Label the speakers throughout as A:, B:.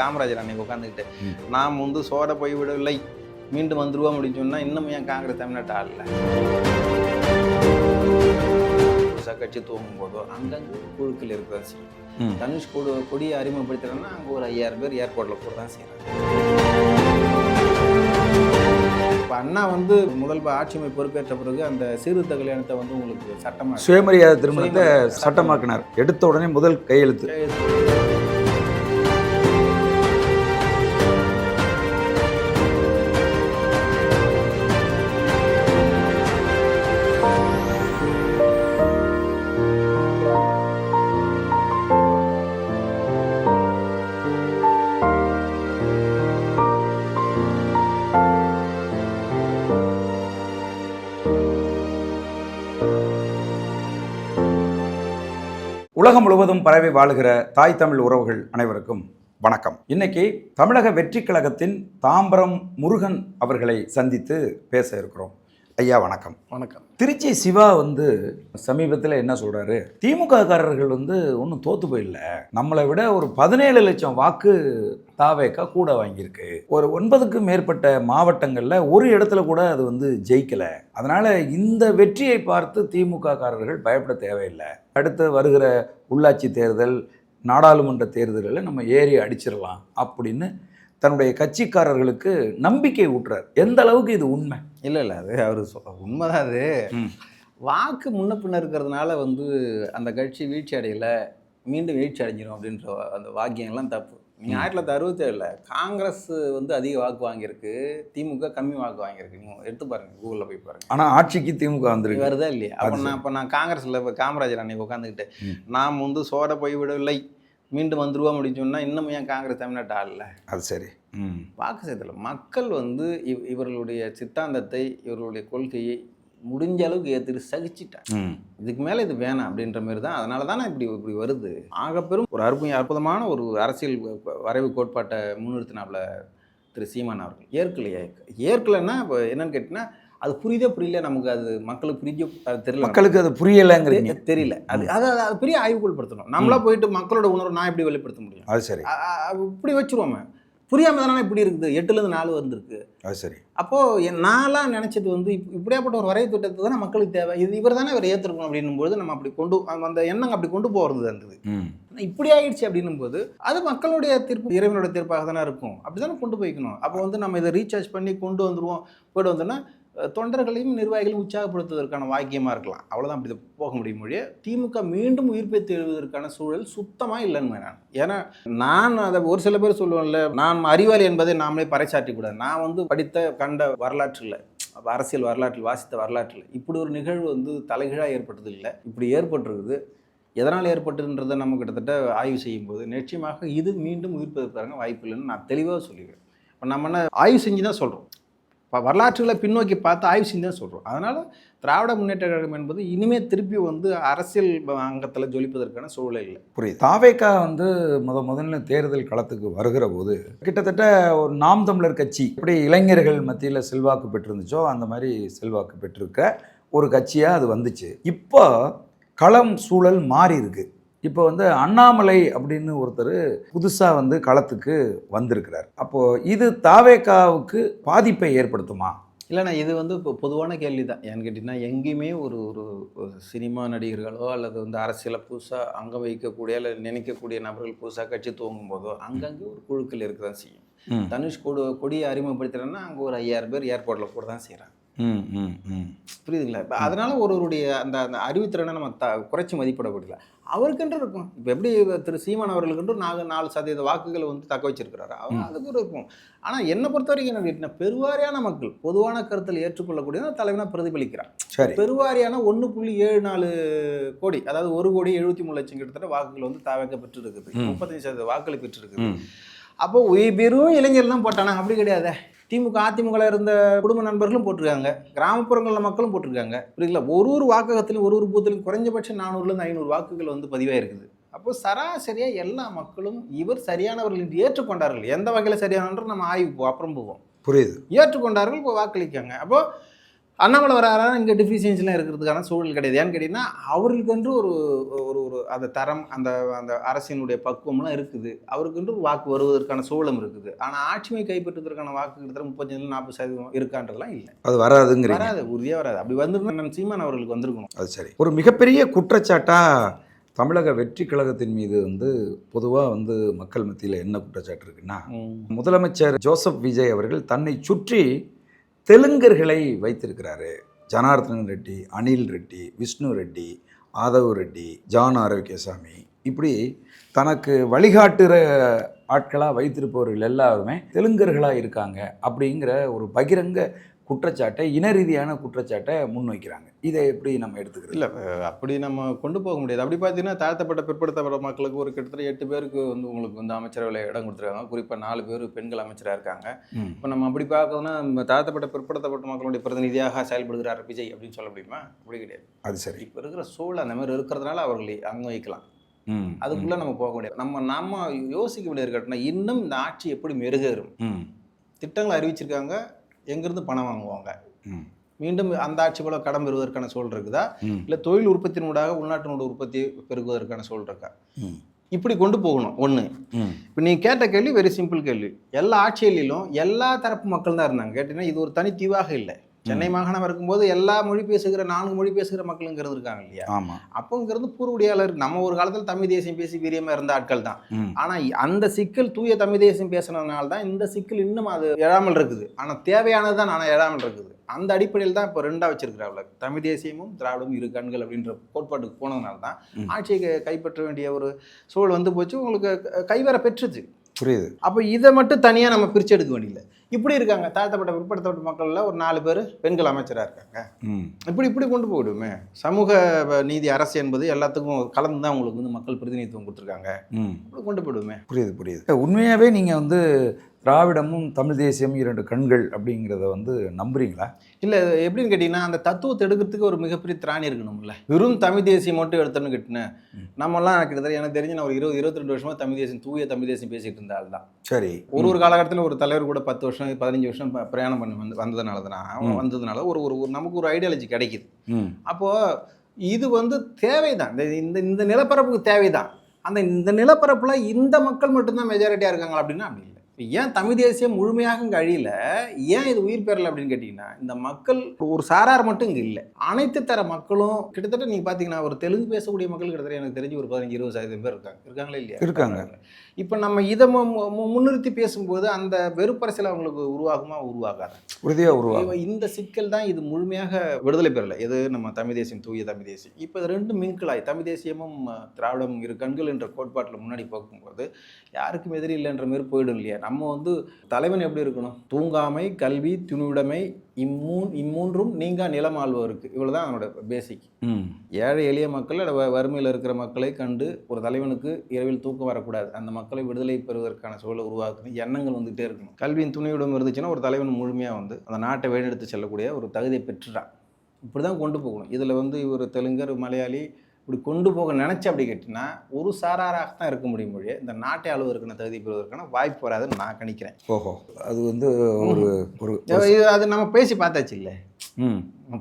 A: காமராஜர் அன்னைக்கு உட்காந்துக்கிட்டு நாம் வந்து சோட போய் விடவில்லை மீண்டும் வந்துருவோம் அப்படின்னு சொன்னா இன்னும் ஏன் காங்கிரஸ் தமிழ்நாட்டு ஆளல கட்சி தூங்கும் போதோ அங்கங்க குழுக்கள் இருக்கதான் செய்யும். தனுஷ் கொடியை அறிமுகப்படுத்துறேன்னா அங்கே ஒரு 5000 பேர் ஏர்போர்ட்டில் கூட தான் செய்யறாங்க. இப்போ அண்ணா வந்து முதல் ஆட்சிமை பொறுப்பேற்ற பிறகு அந்த சீர்திருத்த கல்யாணத்தை வந்து உங்களுக்கு சட்டமாக
B: சுயமரியாதை திருமணத்தை சட்டமாக்கினார். எடுத்த உடனே முதல் கையெழுத்து. உலகம் முழுவதும் பரவி வாழுகிற தாய் தமிழ் உறவுகள் அனைவருக்கும் வணக்கம். இன்னைக்கு தமிழக வெற்றி கழகத்தின் தாம்பரம் முருகன் அவர்களை சந்தித்து பேச இருக்கிறோம். ஐயா வணக்கம்.
A: வணக்கம்.
B: திருச்சி சிவா வந்து சமீபத்தில் என்ன சொல்றாரு, திமுக காரர்கள் வந்து ஒன்றும் தோத்து போயிடல, நம்மளை விட ஒரு 17 லட்சம் வாக்கு தாவேக்கா கூட வாங்கியிருக்கு, ஒரு 9க்கும் மேற்பட்ட மாவட்டங்களில் ஒரு இடத்துல கூட அது வந்து ஜெயிக்கலை, அதனால இந்த வெற்றியை பார்த்து திமுக காரர்கள் பயப்பட தேவையில்லை, அடுத்து வருகிற உள்ளாட்சி தேர்தல் நாடாளுமன்ற தேர்தல்களில் நம்ம ஏறி அடிச்சிடலாம் அப்படின்னு தன்னுடைய கட்சிக்காரர்களுக்கு நம்பிக்கை ஊட்டுறார். எந்த அளவுக்கு இது உண்மை?
A: இல்லை அது அவர் உண்மைதான். அது வாக்கு முன்ன பின்ன இருக்கிறதுனால வந்து அந்த கட்சி வீழ்ச்சி அடையலை, மீண்டும் வீழ்ச்சி அடைஞ்சிடும் அப்படின்ற அந்த வாக்கியங்கள்லாம் தப்பு. நீங்கள் 1967 காங்கிரஸ் வந்து அதிக வாக்கு வாங்கியிருக்கு, திமுக கம்மி வாக்கு வாங்கியிருக்கு. நீங்கள் எடுத்து பாருங்கள், கூகுளில் போய் பாருங்கள்.
B: ஆனால் ஆட்சிக்கு திமுக வந்துருக்கு
A: வருதா இல்லையா? அப்போ நான் காங்கிரஸில் இப்போ காமராஜர் அன்னைக்கு உட்காந்துக்கிட்டு நாம் வந்து சோட போய் விடவில்லை மீண்டும் வந்துருவோம் அப்படின்னு சொன்னால் இன்னும் ஏன் காங்கிரஸ் தமிழ்நாட்டு ஆளல? அது
B: சரி.
A: வாக்கு செய்தல மக்கள் வந்து இவர்களுடைய சித்தாந்தத்தை இவர்களுடைய கொள்கையை முடிஞ்ச அளவுக்கு ஏற்றுட்டு சகிச்சிட்டாங்க. இதுக்கு மேலே இது வேணாம் அப்படின்ற மாதிரி தான். அதனால தான் இப்படி வருது. ஆகப்பெரும் ஒரு அற்புதமான ஒரு அரசியல் வரைவு கோட்பாட்டை முன்னிறுத்தினாப்புல திரு சீமான் அவர்கள். ஏற்கலைன்னா இப்போ என்னன்னு கேட்டிங்கன்னா அது புரியல, நமக்கு அது மக்களுக்கு தெரியல,
B: மக்களுக்கு அது புரியலைங்கிறது
A: தெரியல. அது பெரிய ஆய்வுக்குள் படுத்தணும். நம்மளா போயிட்டு மக்களோட உணர்வு நான் எப்படி வெளிப்படுத்த முடியும்?
B: அது சரி.
A: இப்படி வச்சுருவோமே, புரியாம தானே இப்படி இருக்குது. 8லேருந்து 4 வந்திருக்கு. அது சரி. அப்போது நான்லாம் நினச்சது வந்து இப்படியாப்பட்ட ஒரு வரைவு திட்டத்தை தானே மக்களுக்கு தேவை, இவர் தானே இவர் ஏற்றுக்கணும் அப்படின்னும் போது நம்ம அப்படி அந்த எண்ணம் அப்படி கொண்டு போகிறது இருந்தது. இப்படி ஆயிடுச்சு அப்படின்னும் போது அது மக்களுடைய தீர்ப்பு, இறைவனோட தீர்ப்பாக தானே இருக்கும். அப்படி தானே கொண்டு போய்க்கணும். அப்போ வந்து நம்ம இதை ரீசார்ஜ் பண்ணி கொண்டு வந்துடுவோம். போய்ட்டு வந்தோன்னா தொண்டர்களையும் நிர்வாகிகளையும் உற்சாகப்படுத்துவதற்கான வாக்கியமாக இருக்கலாம். அவ்வளோதான். அப்படி போக முடியும் மொழியே திமுக மீண்டும் உயிர்ப்பெற்று எழுவதற்கான சூழல் சுத்தமாக இல்லைன்னு நான். ஏன்னா நான் அதை ஒரு சில பேர் சொல்லுவேன்ல, நான் அறிவாளி என்பதை நாமளே பறைசாற்றி கூடாது. நான் வந்து படித்த கண்ட வரலாற்றில், அரசியல் வரலாற்றில், வாசித்த வரலாற்றில் இப்படி ஒரு நிகழ்வு வந்து தலைகீழாக ஏற்பட்டது இல்லை. இப்படி ஏற்பட்டிருக்குது. எதனால் ஏற்பட்டுன்றதை நம்ம கிட்டத்தட்ட ஆய்வு செய்யும்போது நிச்சயமாக இது மீண்டும் உயிர்ப்பதற்கான வாய்ப்பு இல்லைன்னு நான் தெளிவாக சொல்லிடுவேன். இப்போ நம்ம என்ன ஆய்வு செஞ்சு தான் சொல்கிறோம், இப்போ வரலாற்றுகளை பின்னோக்கி பார்த்து ஆய்வு செஞ்சு தான் சொல்கிறோம். அதனால் திராவிட முன்னேற்ற கழகம் என்பது இனிமேல் திருப்பி வந்து அரசியல் அங்கத்தில் ஜொலிப்பதற்கான சூழலே இல்லை.
B: புரியுது. தாவேக்கா வந்து முதல்ல தேர்தல் களத்துக்கு வருகிற போது கிட்டத்தட்ட ஒரு நாம் தமிழர் கட்சி எப்படி இளைஞர்கள் மத்தியில் செல்வாக்கு பெற்றிருந்துச்சோ அந்த மாதிரி செல்வாக்கு பெற்றிருக்க ஒரு கட்சியாக அது வந்துச்சு. இப்போ களம் சூழல் மாறி இருக்கு. இப்போ வந்து அண்ணாமலை அப்படின்னு ஒருத்தர் புதுசாக வந்து களத்துக்கு வந்திருக்கிறார். அப்போது இது தாவேக்காவுக்கு பாதிப்பை ஏற்படுத்துமா?
A: இல்லைண்ணா, இது வந்து இப்போ பொதுவான கேள்வி தான். ஏன்னு கேட்டிங்கன்னா, எங்கேயுமே ஒரு சினிமா நடிகர்களோ அல்லது வந்து அரசியலை புதுசாக அங்கே வைக்கக்கூடிய அல்லது நினைக்கக்கூடிய நபர்கள் புதுசாக கட்சி துவங்கும் போதோ அங்கங்கே ஒரு குழுக்கள் இருக்க தான் செய்யும். தனுஷ் கொடியை அறிமுகப்படுத்துகிறேன்னா அங்கே ஒரு 5000 பேர் ஏர்போர்ட்டில் கூட தான் செய்கிறாங்க. புரியுதுங்களா? இப்போ அதனால ஒருவருடைய அந்த அந்த அறிவுத்திறனை நம்ம குறைச்சி மதிப்பிடப்படல. அவருக்கென்று இருக்கும். இப்போ எப்படி திரு சீமான் அவர்களுக்கென்று 4% வாக்குகளை வந்து தக்க வச்சிருக்கிறாரு, அவங்க அதுக்கு ஒரு இருக்கும். ஆனால் என்னை பொறுத்த வரைக்கும் என்ன கேட்டிங்கன்னா, பெருவாரியான மக்கள் பொதுவான கருத்தில் ஏற்றுக்கொள்ளக்கூடிய தலைவனாக பிரதிபலிக்கிறான். பெருவாரியான 1.74 கோடி, அதாவது 1,73,00,000 கிட்டத்தட்ட வாக்குகள் வந்து தாவேக்கா பெற்றிருக்குது. 35% வாக்குகளை பெற்றிருக்குது. அப்போ பெரும் இளைஞர்கள் தான் போட்டானா? அப்படி கிடையாது. திமுக அதிமுக இருந்த குடும்ப நண்பர்களும் போட்டிருக்காங்க, கிராமப்புறங்களில் மக்களும் போட்டிருக்காங்க. புரியுங்களா? ஒரு வாக்ககத்திலும் ஒரு பூத்திலும் குறைஞ்சபட்சம் 400லேருந்து 500 வாக்குகள் வந்து பதிவாக இருக்குது. அப்போ சராசரியாக எல்லா மக்களும் இவர் சரியானவர்கள் என்று ஏற்றுக்கொண்டார்கள். எந்த வகையில் சரியானன்ற நம்ம ஆய்வு அப்புறம் போவோம்.
B: புரியுது.
A: ஏற்றுக்கொண்டார்கள், இப்போ வாக்களிக்காங்க. அப்போது அண்ணாமலை வராரா இங்கே டிஃபிஷியன்சிலாம் இருக்கிறதுக்கான சூழல் கிடையாது. ஏன்னு கேட்டிங்கன்னா அவருக்கு வந்து ஒரு ஒரு ஒரு அந்த தரம் அந்த அந்த அரசினுடைய பக்குவம்லாம் இருக்குது. அவருக்கு வந்து வாக்கு வருவதற்கான சூழலும் இருக்குது. ஆனால் ஆட்சிமை கைப்பற்றுவதற்கான வாக்கு கிட்டத்தட்ட 35-40% இருக்கான்றதுலாம் இல்லை.
B: அது வராதுங்கிறீங்க?
A: வராது, உறுதியாக வராது. அப்படி வந்துருந்தா சீமான் அவர்களுக்கு வந்திருக்கணும்.
B: அது சரி. ஒரு மிகப்பெரிய குற்றச்சாட்டாக தமிழக வெற்றி கழகத்தின் மீது வந்து பொதுவாக வந்து மக்கள் மத்தியில் என்ன குற்றச்சாட்டு இருக்குன்னா, முதலமைச்சர் ஜோசப் விஜய் அவர்கள் தன்னை சுற்றி தெலுங்கர்களை வைத்திருக்கிறாரு. ஜனார்தனன் ரெட்டி, அனில் ரெட்டி, விஷ்ணு ரெட்டி, ஆதவ் ரெட்டி, ஜான் ஆரோக்கியசாமி, இப்படி தனக்கு வழிகாட்டுற ஆட்களாக வைத்திருப்பவர்கள் எல்லாருமே தெலுங்கர்களாக இருக்காங்க அப்படிங்கிற ஒரு பகிரங்க குற்றச்சாட்டை, இன ரீதியான குற்றச்சாட்டை முன்வைக்கிறாங்க. இதை எப்படி நம்ம எடுத்துக்கிறது?
A: இல்லை, அப்படி நம்ம கொண்டு போக முடியாது. அப்படி பார்த்தீங்கன்னா தாழ்த்தப்பட்ட பிற்படுத்தப்பட்ட மக்களுக்கு ஒரு கிட்டத்தட்ட 8 பேருக்கு வந்து உங்களுக்கு வந்து அமைச்சரவையில் இடம் கொடுத்துருக்காங்க. குறிப்பாக 4 பேர் பெண்கள் அமைச்சராக இருக்காங்க. இப்போ நம்ம அப்படி பார்க்கணும்னா தாழ்த்தப்பட்ட பிற்படுத்தப்பட்ட மக்களுடைய பிரதிநிதியாக செயல்படுகிறார் விஜய் அப்படின்னு சொல்ல முடியுமா? அப்படி கிடையாது.
B: அது சரி.
A: இப்போ இருக்கிற சூழல் அந்த மாதிரி இருக்கிறதுனால அவர்களை அன்வைக்கலாம். அதுக்குள்ளே நம்ம போக முடியாது. நம்ம யோசிக்க வேண்டியது இருக்கட்டும்னா, இன்னும் இந்த ஆட்சி எப்படி மெருகேறும்? திட்டங்கள் அறிவிச்சிருக்காங்க, எங்கேருந்து பணம் வாங்குவாங்க? மீண்டும் அந்த ஆட்சி போல கடன் பெறுவதற்கான சூழல் இருக்குதா? இல்லை தொழில் உற்பத்தியினூடாக உள்நாட்டினோட உற்பத்தி பெருகுவதற்கான சூழல் இருக்கா? இப்படி கொண்டு போகணும். ஒன்று, இப்போ நீ கேட்ட கேள்வி வெரி சிம்பிள் கேள்வி. எல்லா ஆட்சியிலும் எல்லா தரப்பு மக்கள் தான் இருந்தாங்க. கேட்டீங்கன்னா இது ஒரு தனித்தீவாக இல்லை. சென்னை மாகாணம் இருக்கும்போது எல்லா மொழி பேசுகிற 4 மொழி பேசுகிற மக்களுங்கிறது இருக்காங்க இல்லையா?
B: ஆமாம்.
A: அப்போங்கிறது பூர்வடியாளர். நம்ம ஒரு காலத்தில் தமிழ் தேசியம் பேசி வீரியமாக இருந்த ஆட்கள் தான். ஆனால் அந்த சிக்கல் தூய தமிழ் தேசியம் பேசுனதுனால தான் இந்த சிக்கல் இன்னும் அது எழாமல் இருக்குது. ஆனால் தேவையானது தான், ஆனால் எழாமல் இருக்குது. அந்த அடிப்படையில் தான் இப்போ 2ஆக வச்சிருக்கிறாங்க. தமிழ் தேசியமும் திராவிடமும் இரு கண்கள் அப்படின்ற கோட்பாட்டுக்கு போனதுனால தான் ஆட்சியை கைப்பற்ற வேண்டிய ஒரு சூழல் வந்து போச்சு. உங்களுக்கு கைவர பெற்றுச்சு.
B: புரியுது.
A: அப்போ இதை மட்டும் தனியாக நம்ம பிரித்து எடுக்க வேண்டியதில்லை. இப்படி இருக்காங்க தாழ்த்தப்பட்ட பிற்படுத்தப்பட்ட மக்களில் ஒரு 4 பேர் பெண்கள் அமைச்சராக இருக்காங்க. இப்படி கொண்டு போயிடுமே. சமூக நீதி அரசு என்பது எல்லாத்துக்கும் கலந்து தான் உங்களுக்கு வந்து மக்கள் பிரதிநிதித்துவம் கொடுத்துருக்காங்க. இப்படி கொண்டு போயிடுமே.
B: புரியுது. உண்மையாகவே நீங்கள் வந்து திராவிடமும் தமிழ் தேசியமும் 2 கண்கள் அப்படிங்கிறத வந்து நம்புறீங்களா? இல்லை,
A: எப்படின்னு கேட்டிங்கன்னா அந்த தத்துவத்தை எடுக்கிறதுக்கு ஒரு மிகப்பெரிய திராணி இருக்கணும்ல. வெறும் தமிழ் தேசியம் மட்டும் எடுத்தோன்னு கேட்டினேன். நம்மலாம் கிட்டத்தட்ட எனக்கு தெரிஞ்சு நான் ஒரு 20-22 வருஷமாக தமிழ் தேசியம், தூய தமிழ் தேசியம் பேசிகிட்டு இருந்த ஆள் தான்.
B: சரி.
A: ஒரு காலகட்டத்தில் ஒரு தலைவர் கூட 10 வருஷம் 15 வருஷம் பிரயாணம் பண்ணி வந்ததுனால ஒரு நமக்கு ஒரு ஐடியாலஜி கிடைக்குது. அப்போது இது வந்து தேவைதான். இந்த நிலப்பரப்புக்கு தேவைதான். இந்த நிலப்பரப்பில் இந்த மக்கள் மட்டும்தான் மெஜாரிட்டியாக இருக்காங்களா அப்படின்னா அப்படி இல்லை. ஏன் தமிழ் தேசியம் முழுமையாக இங்கே அழியல, ஏன் இது உயிர் பெறலை அப்படின்னு கேட்டிங்கன்னா, இந்த மக்கள் ஒரு சாரார் மட்டும் இங்கே இல்லை. அனைத்து தர மக்களும் கிட்டத்தட்ட நீங்கள் பார்த்தீங்கன்னா ஒரு தெலுங்கு பேசக்கூடிய மக்கள் கிட்டத்தட்ட எனக்கு தெரிஞ்சு ஒரு 15-20% பேர் இருக்காங்களே இல்லையா?
B: இருக்காங்க.
A: இப்போ நம்ம இதை முன்னிறுத்தி பேசும்போது அந்த வெறுப்பரசியல் அவங்களுக்கு உருவாகாது.
B: உறுதியாக உருவாகும்.
A: இந்த சிக்கல் தான் இது முழுமையாக விடுதலை பெறலை. எது நம்ம தமிழ் தேசியம், தூய தமிழ் தேசியம். இப்போ இது 2 மிங்கிளாய் தமிழ் தேசியமும் திராவிடம் இரு கண்கள் என்ற கோட்பாட்டில் முன்னாடி பார்க்கும்போது யாருக்கும் எதிரி இல்லைன்ற மாதிரி போயிடும் இல்லையா? நம்ம வந்து தலைவன் எப்படி இருக்கணும்? தூங்காமை, கல்வி, துணிவுடைமை, இம்மூன்றும் நீங்கா நிலம் ஆள்வதற்கு. இவ்வளோதான் அவனோட பேசிக். ஏழை எளிய மக்கள் வறுமையில் இருக்கிற மக்களை கண்டு ஒரு தலைவனுக்கு இரவில் தூக்கம் வரக்கூடாது. அந்த மக்களை விடுதலை பெறுவதற்கான சூழலை உருவாக்கணும். எண்ணங்கள் வந்துகிட்டே இருக்கணும். கல்வியின் துணியுடன் இருந்துச்சுன்னா ஒரு தலைவன் முழுமையாக வந்து அந்த நாட்டை வழிநடத்தி செல்லக்கூடிய ஒரு தகுதியை பெற்றுட்டான். இப்படி தான் கொண்டு போகணும். இதில் வந்து இவர் தெலுங்கர், மலையாளி இப்படி கொண்டு போக நினச்சி அப்படி கேட்டிங்கன்னா ஒரு சாராராக தான் இருக்க முடியும். மொழியை இந்த நாட்டை ஆளுவதற்கான தகுதி பெறுவதற்கான வாய்ப்பு வராதுன்னு நான் கணிக்கிறேன்.
B: ஓஹோ, அது வந்து ஒரு
A: அது நம்ம பேசி பார்த்தாச்சு இல்லை?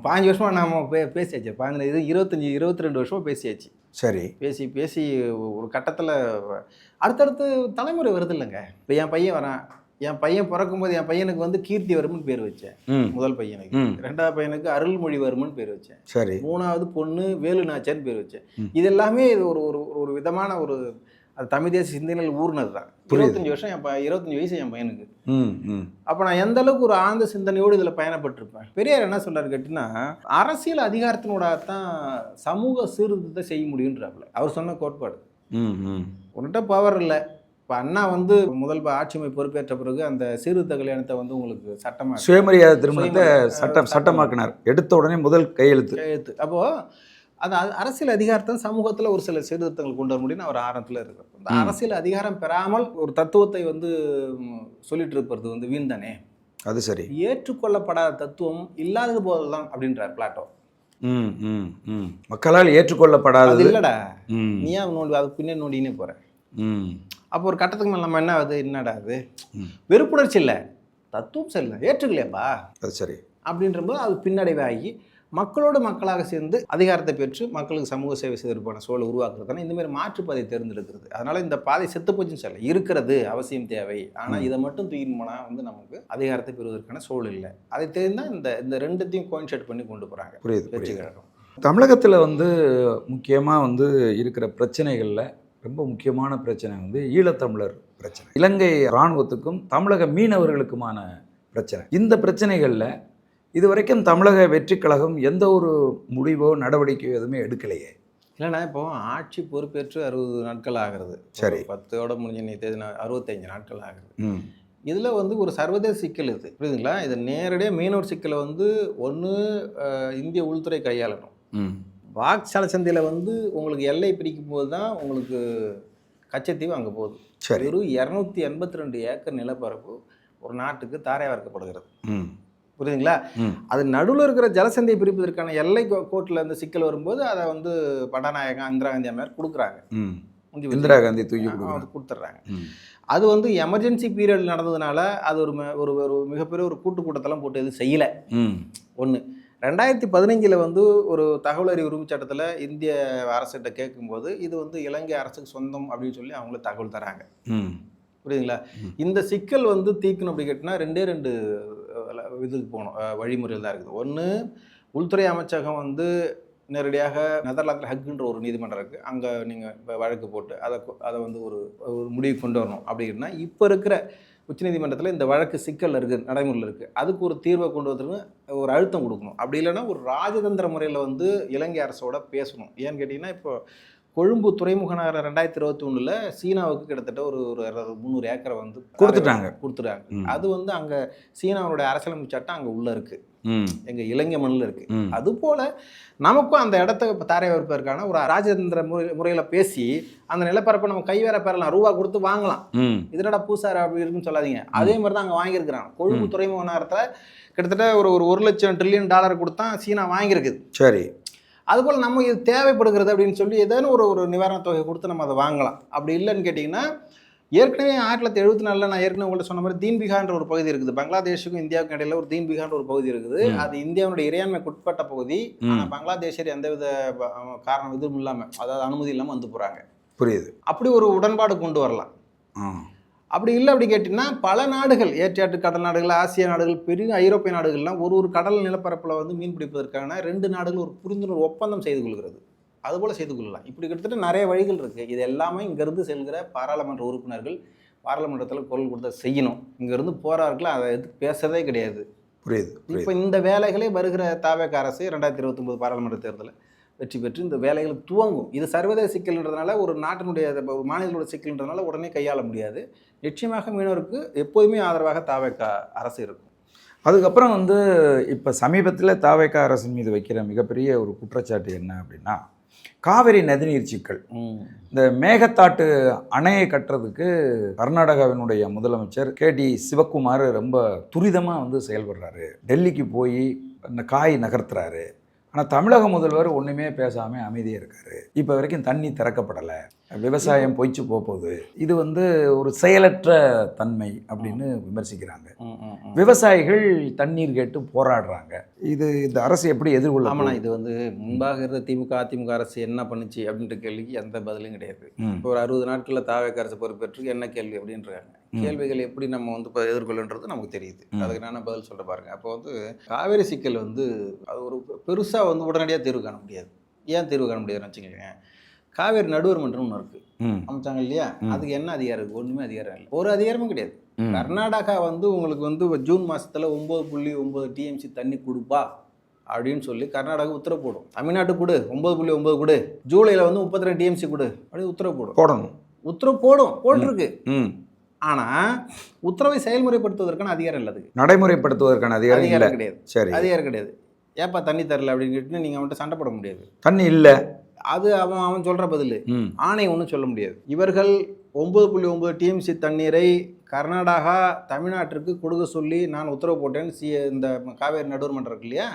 A: 5 வருஷமாக நம்ம பேசியாச்சு. 22 வருஷமாக பேசியாச்சு.
B: சரி.
A: பேசி ஒரு கட்டத்தில் அடுத்தடுத்து தலைமுறை வருது இல்லைங்க. இப்போ என் பையன் வரான். என் பையன் பிறக்கும்போது என் பையனுக்கு வந்து கீர்த்திவர்மன் பேர் வச்சேன். முதல் பையனுக்கு. 2வது பையனுக்கு அருள்மொழிவர்மன் பேர் வச்சேன்.
B: சரி.
A: 3வது பொண்ணு வேலுநாச்சன் பேர் வச்சேன். இது எல்லாமே இது ஒரு விதமான ஒரு அது தமிழ் தேசிய சிந்தனையில் ஊர்னது தான். 25 வருஷம் 25 வயசு என் பையனுக்கு. அப்போ நான் எந்த அளவுக்கு ஒரு ஆழ்ந்த சிந்தனையோடு இதில் பயணப்பட்டிருப்பேன். பெரியார் என்ன சொல்றாரு கேட்டிங்கன்னா, அரசியல் அதிகாரத்தினோட தான் சமூக சீர்திருத்தத்தை செய்ய முடியுன்றாப்புல. அவர் சொன்ன கோட்பாடு. உன்கிட்ட பவர் இல்லை. இப்போ அண்ணா வந்து முதல் ஆட்சிமை பொறுப்பேற்ற பிறகு அந்த சீர்திருத்த கல்யாணத்தை வந்து உங்களுக்கு சட்டமாக
B: சுயமரியாதை திருமணத்தை சட்டமாக்கினார். எடுத்த உடனே முதல் கையெழுத்து.
A: அப்போது அது அரசியல் அதிகாரத்தை சமூகத்தில் ஒரு சில சீர்திருத்தங்கள் கொண்டு வர முடியும்னு அவர் ஆரம்பத்தில் இருக்கிறார். இந்த அரசியல் அதிகாரம் பெறாமல் ஒரு தத்துவத்தை வந்து சொல்லிட்டு இருப்பது வந்து வீண் தானே.
B: அது சரி.
A: ஏற்றுக்கொள்ளப்படாத தத்துவம் இல்லாதது போதெல்லாம் அப்படின்றார் பிளாட்டோ.
B: மக்களால் ஏற்றுக்கொள்ளப்படாதது
A: இல்லடா, நீ நோண்டி அது பின்னே நோண்டினே போற. அப்போ ஒரு கட்டத்துக்கு மேலே நம்ம என்னடா அது வெறுப்புணர்ச்சி இல்லை, தத்துவம் சரியில்லை, ஏற்றுக்கலையாப்பா.
B: அது சரி.
A: அப்படின்றபோது அது பின்னடைவாகி மக்களோடு மக்களாக சேர்ந்து அதிகாரத்தை பெற்று மக்களுக்கு சமூக சேவை செய்வதற்கான சூழலை உருவாக்குறது தானே இந்தமாதிரி மாற்றுப்பாதை தேர்ந்தெடுக்கிறது. அதனால் இந்த பாதை செத்து போச்சுன்னு சொல்ல இருக்கிறது அவசியம் தேவை. ஆனால் இதை மட்டும் தூக்கின்னு போனால் வந்து நமக்கு அதிகாரத்தை பெறுவதற்கான சூழல் இல்லை. அதை தெரிந்தால் இந்த ரெண்டுத்தையும் கோயின்சைட் பண்ணி கொண்டு போகிறாங்க.
B: புரியுது.
A: வெற்றி கழகம்
B: தமிழகத்தில் வந்து முக்கியமாக வந்து இருக்கிற பிரச்சனைகளில் ரொம்ப முக்கியமான பிரச்சனை வந்து ஈழத்தமிழர் பிரச்சனை, இலங்கை இராணுவத்துக்கும் தமிழக மீனவர்களுக்குமான பிரச்சனை. இந்த பிரச்சனைகளில் இதுவரைக்கும் தமிழக வெற்றி கழகம் எந்த ஒரு முடிவோ நடவடிக்கையோ எதுவுமே எடுக்கலையே.
A: இல்லைண்ணா, இப்போ ஆட்சி பொறுப்பேற்று 60 நாட்கள் ஆகிறது.
B: சரி,
A: 10ஓட முடிஞ்ச நீ தேதி 65 நாட்கள் ஆகுது. இதில் வந்து ஒரு சர்வதேச சிக்கல் இது, புரியுதுங்களா? இது நேரடியாக மீனவர் சிக்கலை வந்து ஒன்று இந்திய உள்துறை கையாளணும். வாக்சால சந்தையில் வந்து உங்களுக்கு எல்லை பிரிக்கும் போது தான் உங்களுக்கு கச்சத்தீவு அங்கே போகுது. வெறும் 282 ஏக்கர் நிலப்பரப்பு ஒரு நாட்டுக்கு தாரை வார்க்கப்படுகிறது. புரியுதுங்களா? அது நடுவில் இருக்கிற ஜலசந்தையை பிரிப்பதற்கான எல்லை கோட்டில் இந்த சிக்கல் வரும்போது அதை வந்து பண்டாநாயகம் இந்திரா காந்தி அம்மையார் கொடுக்குறாங்க.
B: இந்திரா காந்தி தூக்கி
A: கொடுத்துட்றாங்க. அது வந்து எமர்ஜென்சி பீரியட் நடந்ததுனால அது ஒரு மிகப்பெரிய ஒரு கூட்டத்தெல்லாம் போட்டு எதுவும் செய்யலை. ஒன்று. 2015 வந்து ஒரு தகவல் அறிவு உரிமை சட்டத்தில் இந்திய அரசிட்ட கேட்கும்போது இது வந்து இலங்கை அரசுக்கு சொந்தம் அப்படின்னு சொல்லி அவங்களே தகவல் தராங்க. புரியுதுங்களா? இந்த சிக்கல் வந்து தீர்க்கணும் அப்படி கேட்டினா 2 இதுக்கு போகணும், வழிமுறையில் தான் இருக்குது. ஒன்று, உள்துறை அமைச்சகம் வந்து நேரடியாக நெதர்லாந்தில் ஹக்குன்ற ஒரு நீதிமன்றம் இருக்குது, அங்கே நீங்கள் வழக்கு போட்டு அதை வந்து ஒரு முடிவு கொண்டு வரணும். அப்படின்னா இப்போ இருக்கிற உச்சநீதிமன்றத்தில் இந்த வழக்கு சிக்கல் இருக்குது, நடைமுறையில் இருக்குது, அதுக்கு ஒரு தீர்வை கொண்டு வரதுன்னு ஒரு அழுத்தம் கொடுக்கணும். அப்படி இல்லைன்னா ஒரு ராஜதந்திர முறையில் வந்து இலங்கை அரசோட பேசணும். ஏன்னு கேட்டிங்கன்னா, இப்போ கொழும்பு துறைமுக நகரம் 2021 சீனாவுக்கு கிட்டத்தட்ட ஒரு 300 ஏக்கரை வந்து கொடுத்துட்டாங்க. அது வந்து அங்கே சீனாவுடைய அரசியலமைப்பு சட்டம் அங்கே உள்ள இருக்குது, எங்கள் இலங்கை மண்ணில் இருக்குது. அதுபோல் நமக்கும் அந்த இடத்த தாரை வைப்பதற்கான ஒரு ராஜதந்திர முறையில் பேசி அந்த நிலப்பரப்பை நம்ம கைவேற பெறலாம், ரூபா கொடுத்து வாங்கலாம். இதனோட பூசார் அப்படி இருக்குன்னு சொல்லாதீங்க. அதே மாதிரி தான் அங்கே வாங்கியிருக்கிறாங்க. கொழும்பு துறைமுக நகரத்தில் கிட்டத்தட்ட ஒரு $1,00,000 ட்ரில்லியன் கொடுத்தா சீனா வாங்கியிருக்குது.
B: சரி,
A: அதுபோல் நம்ம இது தேவைப்படுகிறது அப்படின்னு சொல்லி ஏதேனும் ஒரு நிவாரணத் தொகை கொடுத்து நம்ம அதை வாங்கலாம். அப்படி இல்லைன்னு கேட்டிங்கன்னா, ஏற்கனவே 1974 நான் ஏற்கனவே உங்கள்கிட்ட சொன்ன மாதிரி தீன்பிகான்ற ஒரு பகுதி இருக்குது. பங்களாதேஷுக்கும் இந்தியாவுக்கும் இடையில ஒரு தீன்பிகான்ற ஒரு பகுதி இருக்குது. அது இந்தியாவுடைய இறையாண்மைக்கு உட்பட்ட பகுதி. ஆனால் பங்களாதேஷர் எந்தவித காரணம் இதுவும் இல்லாமல், அதாவது அனுமதி இல்லாமல் வந்து போகிறாங்க.
B: புரியுது.
A: அப்படி ஒரு உடன்பாடு கொண்டு வரலாம். அப்படி இல்லை அப்படி கேட்டிங்கன்னா, பல நாடுகள், ஏற்றாட்டு கடல் நாடுகள், ஆசிய நாடுகள், பெரிய ஐரோப்பிய நாடுகள்லாம் ஒரு கடல் நிலப்பரப்பில் வந்து மீன் பிடிப்பதற்கான 2 நாடுகள் ஒரு புரிந்துணர்வு ஒப்பந்தம் செய்து கொள்கிறது. அதுபோல் செய்து கொள்ளலாம். இப்படி கிட்டத்தட்ட நிறைய வழிகள் இருக்குது. இது எல்லாமே இங்கேருந்து செல்கிற பாராளுமன்ற உறுப்பினர்கள் பாராளுமன்றத்தில் குரல் கொடுத்த செய்யணும். இங்கேருந்து போகிறார்கள், அதை எதுக்கு பேசுறதே கிடையாது.
B: புரியுது.
A: இப்போ இந்த வேலைகளே வருகிற தாவேக அரசு 2029 பாராளுமன்ற தேர்தலில் வெற்றி பெற்று இந்த வேலைகள் துவங்கும். இது சர்வதேச சிக்கல்ன்றதுனால, ஒரு நாட்டினுடைய ஒரு மாநிலத்தோட சிக்கல்ன்றதுனால உடனே கையாள முடியாது. நிச்சயமாக மீனவருக்கு எப்போதுமே ஆதரவாக தாவேக அரசு இருக்கும்.
B: அதுக்கப்புறம் வந்து இப்போ சமீபத்தில் தாவேக அரசின் மீது வைக்கிற மிகப்பெரிய ஒரு குற்றச்சாட்டு என்ன அப்படின்னா, காவிரி நதிநீர் சிக்கல். இந்த மேகத்தாட்டு அணையை கட்டுறதுக்கு கர்நாடகாவினுடைய முதலமைச்சர் KD சிவகுமார் ரொம்ப துரிதமாக வந்து செயல்படுறாரு. டெல்லிக்கு போய் அந்த காய் நகர்த்துறாரு. ஆனால் தமிழக முதல்வர் ஒன்றுமே பேசாமல் அமைதியாக இருக்கார். இப்போ வரைக்கும் தண்ணி திறக்கப்படலை, விவசாயம் பொய்ச்சு போகுது. இது வந்து ஒரு செயலற்ற தன்மை அப்படின்னு விமர்சிக்கிறாங்க. விவசாயிகள் தண்ணீர் கேட்டு போராடுறாங்க. இந்த அரசு எப்படி எதிர்கொள்ள?
A: ஆமாண்ணா, இது வந்து முன்பாக இருந்த திமுக அதிமுக அரசு என்ன பண்ணுச்சு அப்படின்ற கேள்விக்கு எந்த பதிலும் கிடையாது. இப்போ ஒரு 60 நாட்களில் தாவேக அரசு பொறுப்பேற்று என்ன கேள்வி அப்படின்றாங்க. கேள்விகள் எப்படி நம்ம வந்து இப்போ எதிர்கொள்ளுன்றது நமக்கு தெரியுது. அதுக்கு நான் பதில் சொல்ல பாருங்க. அப்போ வந்து காவேரி சிக்கல் வந்து அது ஒரு பெருசாக வந்து உடனடியாக தீர்வு காண முடியாது. ஏன் தீர்வு காண முடியாதுன்னு வச்சுக்கோங்க, காவேரி நடுவர் மன்றம் ஒன்று இருக்குது, அமைச்சாங்க இல்லையா? அதுக்கு என்ன அதிகாரம் இருக்குது? ஒன்றுமே அதிகாரம் இல்லை, ஒரு அதிகாரமும் கிடையாது. கர்நாடகா வந்து உங்களுக்கு வந்து ஜூன் மாதத்தில் 9.9 TMC தண்ணி கொடுப்பா அப்படின்னு சொல்லி கர்நாடகா உத்தரவு போடும். தமிழ்நாட்டுக்கு கொடு 9.9 கொடு, ஜூலையில் வந்து 32 TMC கொடு அப்படின்னு உத்தரவு போடணும். உத்தரவு போட்டிருக்கு. ஆனால் உத்தரவை செயல்முறைப்படுத்துவதற்கான அதிகாரம் இல்லை, அதுக்கு
B: நடைமுறைப்படுத்துவதற்கான அதிகாரம்
A: கிடையாது. சரி, அதிகாரம் கிடையாது. ஏப்பா தண்ணி தரல அப்படின்னு கேட்டு நீங்கள் அவன்கிட்ட சண்டை போட முடியாது.
B: தண்ணி இல்லை,
A: அது அவன் சொல்கிற பதில். ஆணை ஒன்றும் சொல்ல முடியாது. இவர்கள் 9.9 TMC தண்ணீரை கர்நாடகா தமிழ்நாட்டிற்கு கொடுக்க சொல்லி நான் உத்தரவு போட்டேன்னு இந்த காவேரி நடுவர் மன்றம் இருக்கு இல்லையா,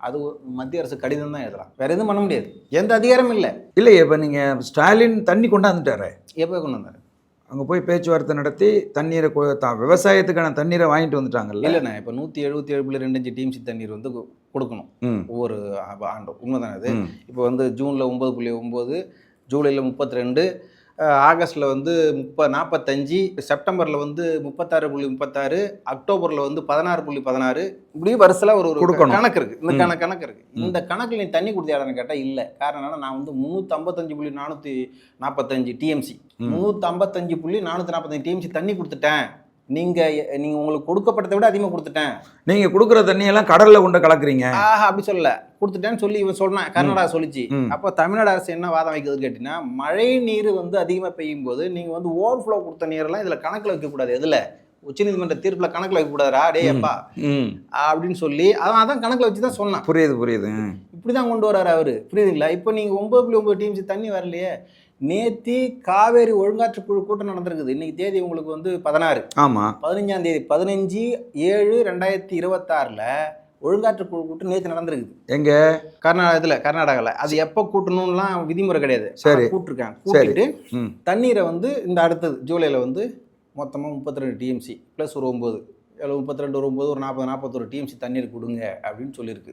A: அது மத்திய அரசு கடிதம் தான் எழுதலாம், வேறு எதுவும் பண்ண முடியாது. எந்த அதிகாரமும் இல்லை.
B: இல்லை, இப்போ நீங்கள் ஸ்டாலின் தண்ணி கொண்டாந்துட்டாரு.
A: எப்போ கொண்டு வந்தார்?
B: அங்கே போய் பேச்சுவார்த்தை நடத்தி தண்ணீரை விவசாயத்துக்கான தண்ணீரை வாங்கிட்டு வந்துட்டாங்கல்ல.
A: இல்லைண்ணா, இப்போ 177.25 டிஎம்சி தண்ணீர் வந்து கொடுக்கணும் ஒவ்வொரு ஆண்டும். உண்மைதானே அது? இப்போ வந்து ஜூனில் 9.9, ஜூலையில் 32, ஆகஸ்ட்டில் வந்து 45, செப்டம்பரில் வந்து 36.36, அக்டோபரில் வந்து 16.16, இப்படி வருஷத்தில் ஒரு கணக்கு இருக்குது. இந்த கணக்கு இருக்குது. இந்த கணக்கில் நீ தண்ணி கொடுத்தியாடான்னு கேட்டால் இல்லை. காரணம் என்னன்னா, நான் வந்து 355.445 டிஎம்சி 355.445 டிஎம்சி தண்ணி கொடுத்துட்டேன். நீங்கள் உங்களுக்கு கொடுக்கப்பட்டதை விட அதிகமாக கொடுத்துட்டேன்.
B: நீங்கள் கொடுக்குற தண்ணியெல்லாம் கடலில் கொண்டு கலக்குறீங்க.
A: அப்படி சொல்லலை, கொடுத்துட்டேன்னு சொல்லி இவன் சொன்னான். கர்நாடகா சொல்லிச்சு. அப்போ தமிழ்நாடு அரசு என்ன வாதம் வைக்கிறதுன்னு கேட்டிங்கன்னா, மழை நீர் வந்து அதிகமாக பெய்யும் போது நீங்கள் வந்து ஓவர்ஃப்ளோ கொடுத்த நீரெல்லாம் இதில் கணக்கில் வைக்கக்கூடாது. எதில் உச்சநீதிமன்ற தீர்ப்பில் கணக்கில் வைக்கக்கூடாதுரா டே அப்பா அப்படின்னு சொல்லி அதான் கணக்கில் வச்சு தான் சொன்னான்.
B: புரியுது. இப்படி
A: தான் கொண்டு வர்றாரு அவர். புரியுதுங்களா? இப்போ நீங்கள் 9.9 டிஎம்சி தண்ணி வரலையே. நேத்தி காவேரி ஒழுங்காற்று குழு கூட்டம் நடந்திருக்குது. இன்னைக்கு தேதி உங்களுக்கு வந்து 16.
B: ஆமாம்,
A: 15ஆம் தேதி 15/7/2026 ஒழுங்காற்று குழு கூட்டம் நேற்று நடந்திருக்குது.
B: எங்க
A: கர்நாடகாவில். அது எப்போ கூட்டணும்லாம் விதிமுறை கிடையாது.
B: சரி,
A: கூட்டிருக்காங்க. கூட்டிட்டு தண்ணீரை வந்து இந்த அடுத்தது ஜூலையில் வந்து மொத்தமாக 32 டிஎம்சி ப்ளஸ் ஒரு 9, 32 ஒரு 9 ஒரு 41 டிஎம்சி தண்ணீர் கொடுங்க அப்படின்னு சொல்லியிருக்கு.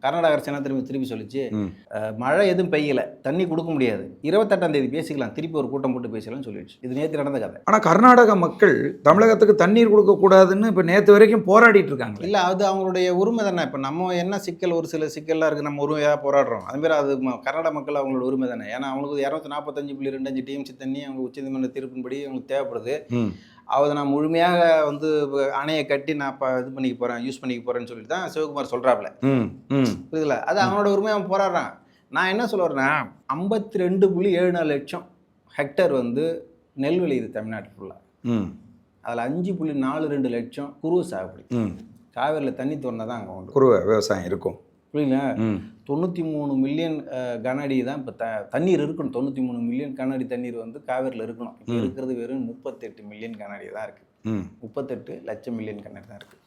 A: கர்நாடக அரசு என்ன திருப்பி சொல்லிச்சு, மழை எதுவும் பெய்யலை, தண்ணி கொடுக்க முடியாது, 28ஆம் தேதி பேசிக்கலாம், திருப்பி ஒரு கூட்டம் போட்டு பேசலாம்னு சொல்லிடுச்சு. இது நேற்று நடந்த கதை.
B: ஆனால் கர்நாடக மக்கள் தமிழகத்துக்கு தண்ணீர் கொடுக்கக்கூடாதுன்னு இப்போ நேற்று வரைக்கும் போராடிட்டு இருக்காங்க.
A: இல்லை, அது அவங்களுடைய உரிமை தானே. இப்போ நம்ம என்ன சிக்கல், ஒரு சில சிக்கல்லாம் இருக்குது, நம்ம உரிமையாக போராடுறோம். அதுமாரி அது கர்நாடக மக்கள் அவங்களோட உரிமை தானே. ஏன்னா அவங்களுக்கு 245.25 டிஎம்சி தண்ணி அவங்க உச்சநீதிமன்ற தீர்ப்பின்படி அவங்களுக்கு தேவைப்படுது. அதை நான் முழுமையாக வந்து அணையை கட்டி நான் இது பண்ணிக்க போகிறேன், யூஸ் பண்ணிக்க போகிறேன்னு சொல்லிட்டு தான் சிவகுமார் சொல்கிறாப்புல. புரியுதுல? அது அவனோட உரிமையை அவன் போராடுறான். நான் என்ன சொல்ல வரேன்னா, 52.74 லட்சம் ஹெக்டர் வந்து நெல் விளையுது தமிழ்நாட்டு ஃபுல்லாக. அதில் 5.42 லட்சம் குருவை சாகுபடி. காவேரியில் தண்ணி திறந்தா தான் அங்கே உண்டு
B: குருவை விவசாயம் இருக்கும்.
A: புரியல? 93 மில்லியன் கன அடி தான் இப்போ தண்ணீர் இருக்கணும். 93 மில்லியன் கன அடி தண்ணீர் வந்து காவேரியில் இருக்கணும். இப்போ இருக்கிறது வெறும் 38 மில்லியன் கன அடி தான் இருக்குது. 38 லட்சம் மில்லியன் கன அடி தான் இருக்குது.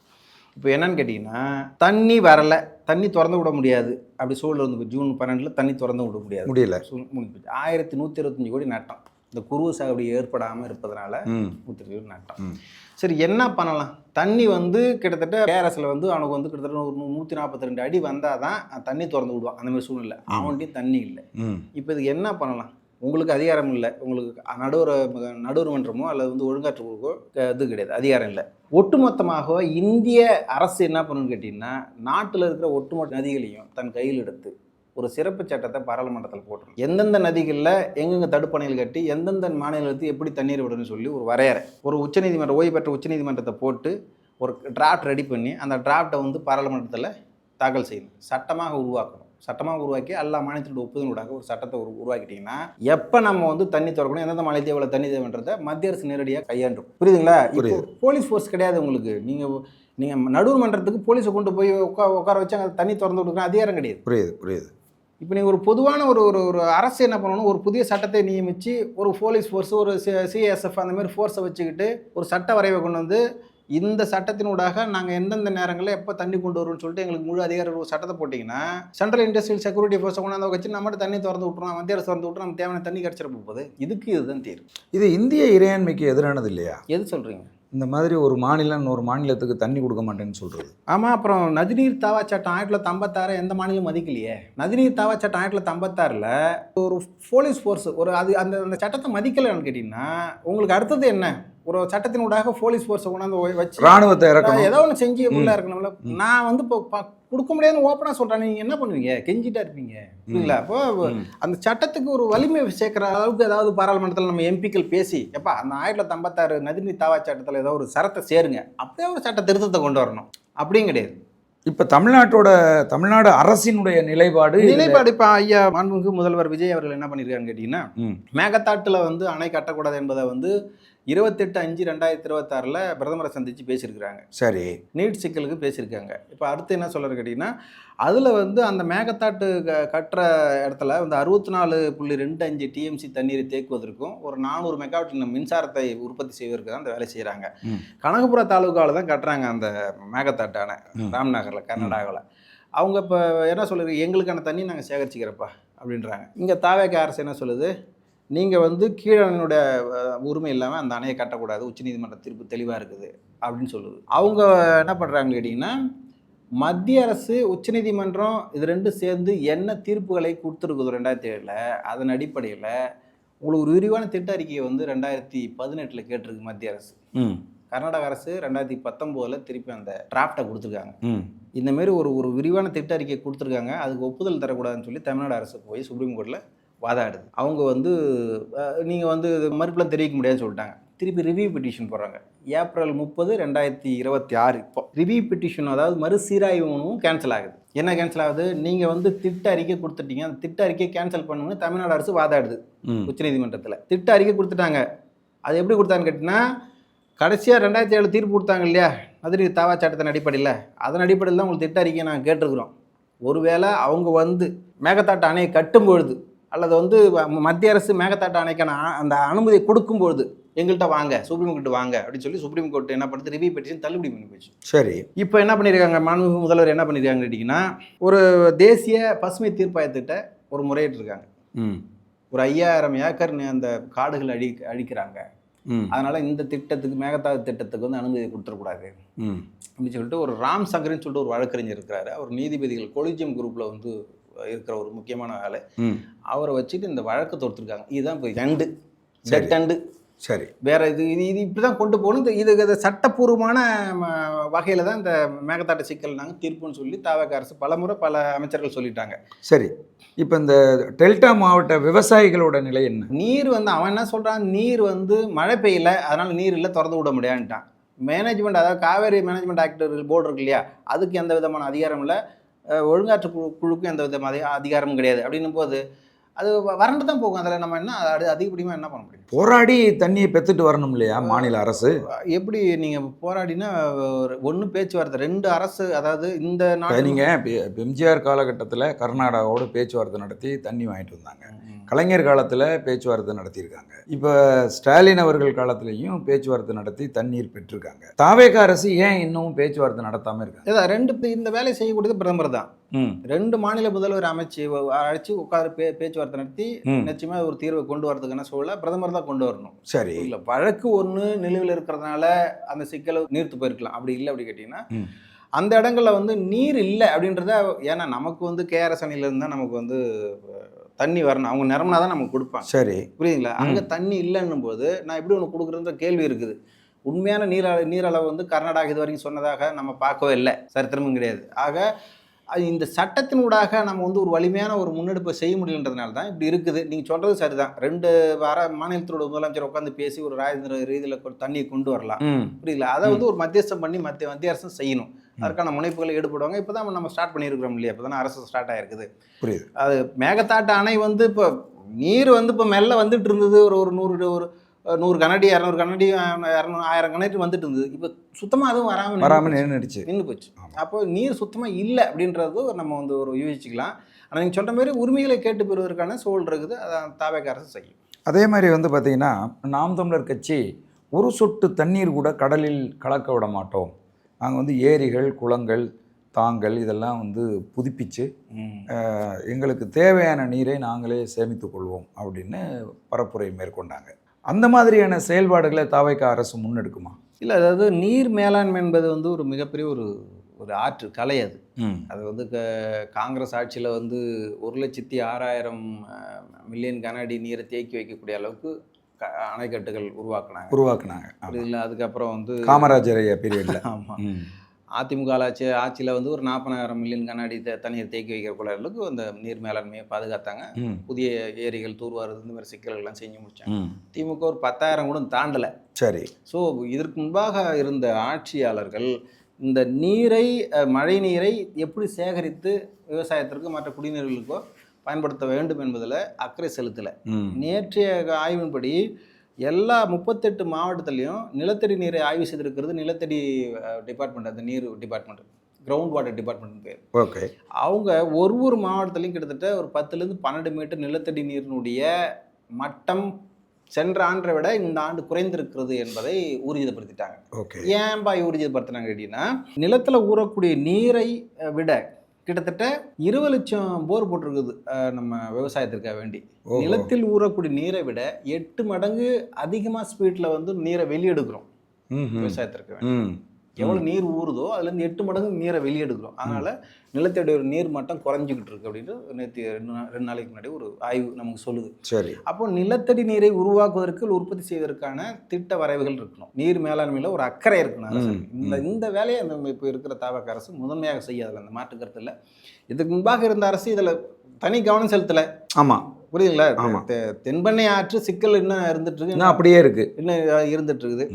A: இப்போ என்னன்னு கேட்டிங்கன்னா, தண்ணி வரலை, தண்ணி திறந்து விட முடியாது. அப்படி சூழல் வந்து ஜூன் 12 தண்ணி திறந்து விட முடியல. 1125 கோடி நட்டம். இந்த குருவை சாகுபடி ஏற்படாமல் இருப்பதனால 120 கோடி நட்டம். சரி, என்ன பண்ணலாம்? தண்ணி வந்து கிட்டத்தட்ட கேரஸில் வந்து அவனுக்கு வந்து கிட்டத்தட்ட ஒரு 142 அடி வந்தால் தான் தண்ணி திறந்து விடுவான். அந்த மாதிரி சூழ்நிலை. அவன்கிட்டையும் தண்ணி இல்லை. இப்போ இதுக்கு என்ன பண்ணலாம்? உங்களுக்கு அதிகாரம் இல்லை. உங்களுக்கு நடுவர் மன்றமோ அல்லது வந்து ஒழுங்காற்றுக்கோ இது கிடையாது, அதிகாரம் இல்லை. ஒட்டுமொத்தமாக இந்திய அரசு என்ன பண்ணணும்னு கேட்டிங்கன்னா, நாட்டில் இருக்கிற ஒட்டுமொத்த நதிகளையும் தன் கையில் எடுத்து ஒரு சிறப்பு சட்டத்தை பாராளுமன்றத்தில் போட்டுரும். எந்தெந்த நதிகளில் எங்கெங்கே தடுப்பணைகள் கட்டி எந்தெந்த மாநிலத்துக்கு எப்படி தண்ணீர் விடணும்னு சொல்லி ஒரு வரையறை, ஒரு உச்சநீதிமன்றம், ஓய்வு பெற்ற உச்சநீதிமன்றத்தை போட்டு ஒரு டிராஃப்ட் ரெடி பண்ணி அந்த டிராஃப்டை வந்து பாராளுமன்றத்தில் தாக்கல் செய்யணும். சட்டமாக உருவாக்கணும். சட்டமாக உருவாக்கி எல்லா மாநிலத்தோட ஒப்புதலோடாக ஒரு சட்டத்தை உருவாக்கிட்டீங்கன்னா, எப்போ நம்ம வந்து தண்ணி திறக்கணும், எந்தெந்த மாநிலத்தை எவ்வளோ தண்ணி தேவைன்றதை மத்திய அரசு நேரடியாக கையாண்டும். புரியுதுங்களா? இப்போ போலீஸ் ஃபோர்ஸ் கிடையாது உங்களுக்கு. நீங்கள் நடுவர் மன்றத்துக்கு போலீஸை கொண்டு போய் உட்கார வச்சு அங்கே தண்ணி திறந்து விட்டுக்கிற அதிகாரம் கிடையாது. புரியுது. இப்போ நீங்கள் ஒரு பொதுவான ஒரு அரசு என்ன பண்ணணும், ஒரு புதிய சட்டத்தை நியமித்து ஒரு போலீஸ் ஃபோர்ஸ், ஒரு சிஎஸ்எஃப் அந்த மாதிரி ஃபோர்ஸை வச்சுக்கிட்டு ஒரு சட்ட வரைவை கொண்டு வந்து, இந்த சட்டத்தினூடாக நாங்கள் எந்தெந்த நேரங்களில் எப்போ தண்ணி கொண்டு வருவோம்னு சொல்லிட்டு எங்களுக்கு முழு அதிகாரம் ஒரு சட்டத்தை போட்டிங்கன்னா, சென்ட்ரல் இண்டஸ்ட்ரியல் செக்யூரிட்டி ஃபோர்ஸை கொண்டாந்து வச்சு நம்மகிட்ட தண்ணி திறந்து விட்டுறோம், மத்திய அரசு திறந்து விட்டு நம்ம தேவையான தண்ணி கிடச்சிட போகுது. இதுதான் தீர்வு.
B: இது இந்திய இறையாண்மைக்கு எதிரானது இல்லையா?
A: எது சொல்கிறீங்க?
B: இந்த மாதிரி ஒரு மாநிலம் ஒரு மாநிலத்துக்கு தண்ணி கொடுக்க மாட்டேன்னு சொல்கிறது.
A: ஆமாம். அப்புறம் நதிநீர் தாவா சட்டம் 1956 எந்த மாநிலம் மதிக்கலையே. நதிநீர் தாவா சட்டம் 1956 ஒரு போலீஸ் ஃபோர்ஸ் அந்த சட்டத்தை மதிக்கலைன்னு கேட்டிங்கன்னா, உங்களுக்கு அடுத்தது என்ன? ஒரு சட்டத்தினூடாக போலீஸ் ஃபோர்ஸை கொண்டாந்து வச்சு ராணுவத்தை இறக்கணும், ஏதோ ஒன்று செஞ்சு உள்ள இருக்கணும்ல. நான் வந்து இப்போ கொடுக்க முடியாதுன்னு ஓப்பனாக சொல்கிறேன். நீங்கள் என்ன பண்ணுவீங்க? கெஞ்சிட்டா இருப்பீங்க இல்லைங்களா? அப்போ அந்த சட்டத்துக்கு ஒரு வலிமை சேர்க்குற அளவுக்கு ஏதாவது பாராளுமன்றத்தில் நம்ம எம்பிக்கள் பேசி, எப்பா அந்த 1956 நதிநீர் தாவா சட்டத்தில் ஏதோ ஒரு சரத்தை சேருங்க, அப்படியே ஒரு சட்ட திருத்தத்தை கொண்டு வரணும். அப்படியும் கிடையாது.
B: இப்போ தமிழ்நாடு அரசினுடைய நிலைப்பாடு
A: இப்போ ஐயா மாண்புமிகு முதல்வர் விஜய் அவர்கள் என்ன பண்ணியிருக்காருன்னு கேட்டிங்கன்னா, மேகதாட்டில் வந்து அணை கட்டக்கூடாது என்பதை வந்து 28/5/2026 பிரதமரை சந்தித்து பேசியிருக்கிறாங்க.
B: சரி,
A: நீட் சிக்கலுக்கு பேசியிருக்காங்க. இப்போ அடுத்து என்ன சொல்கிறது கேட்டிங்கன்னா, அதில் வந்து அந்த மேகத்தாட்டு கட்டுற இடத்துல வந்து 64.25 டிஎம்சி தண்ணீரை தேக்குவதற்கும் ஒரு 400 மெகாவாட் மின்சாரத்தை உற்பத்தி செய்வதற்கு தான் அந்த வேலை செய்கிறாங்க. கனகபுர தாலுகாவில் தான் கட்டுறாங்க அந்த மேகத்தாட்டான ராம்நகரில், கர்நாடகாவில். அவங்க இப்போ என்ன சொல்லுது, எங்களுக்கான தண்ணி நாங்கள் சேகரிச்சிக்கிறப்பா அப்படின்றாங்க. இங்கே தாவேக அரசு என்ன சொல்லுது, நீங்கள் வந்து கீழனுடைய உரிமை இல்லாமல் அந்த அணையை கட்டக்கூடாது, உச்சநீதிமன்ற தீர்ப்பு தெளிவாக இருக்குது அப்படின்னு சொல்லுது. அவங்க என்ன பண்ணுறாங்கன்னு கேட்டிங்கன்னா, மத்திய அரசு உச்சநீதிமன்றம் இது ரெண்டும் சேர்ந்து என்ன தீர்ப்புகளை கொடுத்துருக்குது 2007, அதன் அடிப்படையில் உங்களுக்கு ஒரு விரிவான திட்ட அறிக்கையை வந்து 2018 கேட்டிருக்கு மத்திய அரசு. கர்நாடக அரசு 2019 திருப்பி அந்த டிராஃப்டை கொடுத்துருக்காங்க. இந்தமாரி ஒரு விரிவான திட்ட அறிக்கை கொடுத்துருக்காங்க. அதுக்கு ஒப்புதல் தரக்கூடாதுன்னு சொல்லி தமிழ்நாடு அரசு போய் சுப்ரீம் கோர்ட்டில் வாதாடுது. அவங்க வந்து நீங்கள் வந்து மறுப்பெல்லாம் தெரிவிக்க முடியாதுன்னு சொல்லிட்டாங்க. திருப்பி ரிவ்யூ பெட்டிஷன் போடுறாங்க. ஏப்ரல் 30, 2026 இப்போ ரிவ்யூ பெட்டிஷன், அதாவது மறுசீராய்வு மனுவும் கேன்சல் ஆகுது. என்ன கேன்சல் ஆகுது? நீங்கள் வந்து திட்ட அறிக்கை கொடுத்துட்டீங்க, அந்த திட்ட அறிக்கையை கேன்சல் பண்ணணும்னு தமிழ்நாடு அரசு வாதாடுது உச்சநீதிமன்றத்தில். திட்ட அறிக்கை கொடுத்துட்டாங்க. அது எப்படி கொடுத்தான்னு கேட்டிங்கன்னா, கடைசியாக 2007 தீர்ப்பு கொடுத்தாங்க இல்லையா, மதுரை தாவா சட்டத்தின் அடிப்படையில், அதன் அடிப்படையில் தான் உங்களுக்கு திட்ட அறிக்கையை நாங்கள் கேட்டிருக்கிறோம். ஒருவேளை அவங்க வந்து மேகதாட்டு அணையை கட்டும்பொழுது அல்லது வந்து மத்திய அரசு மேகதாட்டு அணைக்கான அந்த அனுமதியை கொடுக்கும்பொழுது எங்கள்கிட்ட வாங்க, சுப்ரீம் கோர்ட்டு வாங்க அப்படின்னு சொல்லி சுப்ரீம் கோர்ட் என்ன பண்ணுறது, ரிவ்யூ பெட்டிஷன் தள்ளுபடி பண்ணி போச்சு. சரி, இப்போ என்ன பண்ணியிருக்காங்க, மாண்புமிகு முதல்வர் என்ன பண்ணியிருக்காங்கன்னு கேட்டிங்கன்னா, ஒரு தேசிய பசுமை தீர்ப்பாயத்திட்ட ஒரு முறையிட்டிருக்காங்க. ஒரு 5000 ஏக்கர் அந்த காடுகள் அழிக்கிறாங்க, அதனால இந்த திட்டத்துக்கு, மேகதாது திட்டத்துக்கு வந்து அனுமதி கொடுத்துடக்கூடாது அப்படின்னு சொல்லிட்டு ஒரு ராம் சங்கர்னு சொல்லிட்டு ஒரு வழக்கறிஞர் இருக்கிறாரு. அவர் நீதிபதிகள் கொலிஜியம் குரூப்ல வந்து இருக்கிற ஒரு முக்கியமான ஆளு. அவரை வச்சுட்டு இந்த வழக்கை தொடுத்துருக்காங்க. இதுதான் இப்போ எண்டு. சரி, வேற இது இப்படிதான் கொண்டு போகணும். இது சட்டப்பூர்வமான வகையில தான் இந்த மேகதாட்டு சிக்கல் நாங்கள் தீர்ப்புன்னு சொல்லி தாவக அரசு பலமுறை பல அமைச்சர்கள் சொல்லிட்டாங்க. சரி, இப்போ இந்த டெல்டா மாவட்ட விவசாயிகளோட நிலை என்ன? நீர் வந்து அவன் என்ன சொல்றான், நீர் வந்து மழை பெய்யல, அதனால நீர் இல்லை, திறந்து விட முடியாதுட்டான். மேனேஜ்மெண்ட், அதாவது காவேரி மேனேஜ்மெண்ட் ஆக்ட் போர்டு இருக்கு இல்லையா, அதுக்கு எந்த விதமான அதிகாரம் இல்லை, ஒழுங்காற்று குழுக்கும் எந்த விதமான அதிகாரமும் கிடையாது. அப்படின்னும் போது அது வறண்டு தான் போகும். அதில் நம்ம என்ன அதிகப்படியாக என்ன பண்ண முடியும்? போராடி தண்ணியை பெற்றுட்டு வரணும் இல்லையா மாநில அரசு? எப்படி நீங்கள் போராடினா ஒன்று பேச்சுவார்த்தை, 2 அரசு, அதாவது இந்த நாடு, நீங்கள் எம்ஜிஆர் காலகட்டத்தில் கர்நாடகாவோட பேச்சுவார்த்தை நடத்தி தண்ணி வாங்கிட்டு வந்தாங்க. கலைஞர் காலத்தில் பேச்சுவார்த்தை நடத்தியிருக்காங்க. இப்போ ஸ்டாலின் அவர்கள் காலத்திலையும் பேச்சுவார்த்தை நடத்தி தண்ணீர் பெற்றிருக்காங்க. தாவேக அரசு ஏன் இன்னும் பேச்சுவார்த்தை நடத்தாமல் இருக்காங்க? இதான் இந்த வேலை செய்யக்கூடியது பிரதமர் தான். 2 மாநில முதல்வர் அழைச்சி உட்காந்து பேச்சுவார்த்தை நடத்தி நிச்சயமா ஒரு தீர்வை கொண்டு வரதுக்கான சூழலை பிரதமர் தான் கொண்டு வரணும். சரி, இல்லை வழக்கு ஒன்று நிலுவையில் இருக்கிறதுனால அந்த சிக்கலை நீர்த்து போயிருக்கலாம். அப்படி இல்லை அப்படி கேட்டிங்கன்னா, அந்த இடங்கள்ல வந்து நீர் இல்லை அப்படின்றத, ஏன்னா நமக்கு வந்து கேஆர்எஸ் அணையிலேருந்து தான் நமக்கு வந்து தண்ணி வரணும், அவங்க நிரம்பினா தான் நமக்கு கொடுப்பாங்க. சரி, புரியுதுங்களா? அங்கே தண்ணி இல்லைன்னும் போது நான் எப்படி ஒன்று கொடுக்குறன்ற கேள்வி இருக்குது. உண்மையான நீரளவு வந்து கர்நாடகா இது வரைக்கும் சொன்னதாக நம்ம பார்க்கவே இல்லை, சரித்திரமும் கிடையாது. ஆக இந்த சட்டத்தினூடாக நம்ம வந்து ஒரு வலிமையான ஒரு முன்னெடுப்பை செய்ய முடியலன்றதுனால தான் இப்படி இருக்குது. நீங்கள் சொல்கிறது சரிதான். 2 மாநிலத்தோட முதலமைச்சர் உட்காந்து பேசி ஒரு ராஜேந்திர ரீதியில் தண்ணியை கொண்டு வரலாம், புரியல. அதை வந்து ஒரு மத்தியஸ்தம் பண்ணி மத்திய அரசும் செய்யணும். அதற்கான முனைப்புகளை ஈடுபடுவாங்க. இப்போ தான் நம்ம ஸ்டார்ட் பண்ணியிருக்கிறோம் இல்லையா, இப்போ தானே அரசு ஸ்டார்ட் ஆகிருக்குது. புரியுது. அது மேகதாட்டு அணை வந்து இப்போ நீர் வந்து இப்போ மெல்ல வந்துட்டு இருந்தது. ஒரு 100 கனடி 200 கனடி 1000 கனடி வந்துட்டு இருந்தது. இப்போ சுத்தமாக அதுவும் வராமல் நின்று போச்சு. அப்போ நீர் சுத்தமாக இல்லை அப்படின்றது நம்ம வந்து ஒரு யூகிச்சிக்கலாம். ஆனால் நீங்கள் சொல்கிற மாதிரி உரிமைகளை கேட்டு பெறுவதற்கான சூழல் இருக்குது. அதை தாவேக அரசு செய்யும். அதே மாதிரி வந்து பார்த்திங்கன்னா, நாம் தமிழர் கட்சி ஒரு சொட்டு தண்ணீர் கூட கடலில் கலக்க விட மாட்டோம், நாங்கள் வந்து ஏரிகள், குளங்கள், தாங்கள் இதெல்லாம் வந்து புதுப்பித்து எங்களுக்கு தேவையான நீரை நாங்களே சேமித்து கொள்வோம் அப்படின்னு பரப்புரை மேற்கொண்டாங்க. அந்த மாதிரியான செயல்பாடுகளை தாவேக அரசு முன்னெடுக்குமா? இல்லை, அதாவது நீர் மேலாண்மை என்பது வந்து ஒரு மிகப்பெரிய ஒரு ஆற்று கலை. அது வந்து காங்கிரஸ் ஆட்சியில் வந்து 1,06,000 மில்லியன் கனஅடி நீரை தேக்கி வைக்கக்கூடிய அளவுக்கு அணைக்கட்டுகள் உருவாக்குனாங்க. இல்லை, அதுக்கப்புறம் வந்து காமராஜர் பீரியடில். ஆமாம், அதிமுக ஆட்சியில் வந்து ஒரு 40,000 மில்லியன் கனஅடி தண்ணீர் தேக்கி வைக்கக்கூடிய அளவுக்கு அந்த நீர் மேலாண்மையை பாதுகாத்தாங்க. புதிய ஏரிகள் தூர்வாரது, இந்த மாதிரி சிக்கல்கள்லாம் செஞ்சு முடித்தாங்க. திமுக ஒரு 10,000 கூட தாண்டலை. சரி, ஸோ இதற்கு முன்பாக இருந்த ஆட்சியாளர்கள் இந்த நீரை, மழை நீரை எப்படி சேகரித்து விவசாயத்திற்கு மற்ற குடிநீர்களுக்கோ பயன்படுத்த வேண்டும் என்பதில் அக்கறை செலுத்தலை. நேற்றைய ஆய்வின்படி எல்லா 38 மாவட்டத்திலையும் நிலத்தடி நீரை ஆய்வு செய்திருக்கிறது நிலத்தடி டிபார்ட்மெண்ட், அந்த நீர் டிபார்ட்மெண்ட், கிரவுண்ட் வாட்டர் டிபார்ட்மெண்ட் பேர். ஓகே, அவங்க ஒரு மாவட்டத்திலையும் கிட்டத்தட்ட ஒரு 10லேருந்து 12 மீட்டர் நிலத்தடி நீரினுடைய மட்டம் சென்ற ஆண்டை விட இந்த ஆண்டு குறைந்திருக்கிறது என்பதை ஊர்ஜிதப்படுத்திட்டாங்க. ஓகே, ஏன்பா ஊர்ஜிதப்படுத்தினாங்க அப்படின்னா, நிலத்தில் ஊறக்கூடிய நீரை விட கிட்டத்தட்ட 20 லட்சம் போர் போட்டிருக்குது நம்ம விவசாயத்திற்காக வேண்டி.
B: ஓஹோ.
A: நிலத்தில் ஊறக்கூடிய நீரை விட 8 மடங்கு அதிகமாக ஸ்பீடில் வந்து நீரை வெளியெடுக்கிறோம் விவசாயத்திற்கு வேண்டி. எவ்வளோ நீர் ஊறுதோ அதுலேருந்து 8 மடங்கு நீரை வெளியெடுக்கிறோம். அதனால நிலத்தடி நீர் மட்டம் குறைஞ்சிக்கிட்டு இருக்கு அப்படின்னு நேற்று 2 நாளைக்கு முன்னாடி ஒரு ஆய்வு நமக்கு சொல்லுது.
B: சரி.
A: அப்போ நிலத்தடி நீரை உருவாக்குவதற்கு உற்பத்தி செய்வதற்கான திட்ட வரைவுகள் இருக்கணும். நீர் மேலாண்மையில் ஒரு அக்கறை இருக்கணும். இந்த வேலையை நம்ம இப்போ இருக்கிற தாவக அரசு முதன்மையாக செய்யாதுல, அந்த மாற்று கருத்து இல்லை. இதுக்கு முன்பாக இருந்த அரசு இதில் தனி கவனம் செலுத்தலை.
B: ஆமாம்,
A: புரியுதுங்களா? தென்பெண்ணை ஆற்று சிக்கல் இன்னும் இருந்துட்டு இருக்கு,
B: இன்னும் அப்படியே இருக்கு,
A: இன்னும் இருந்துட்டு இருக்குது.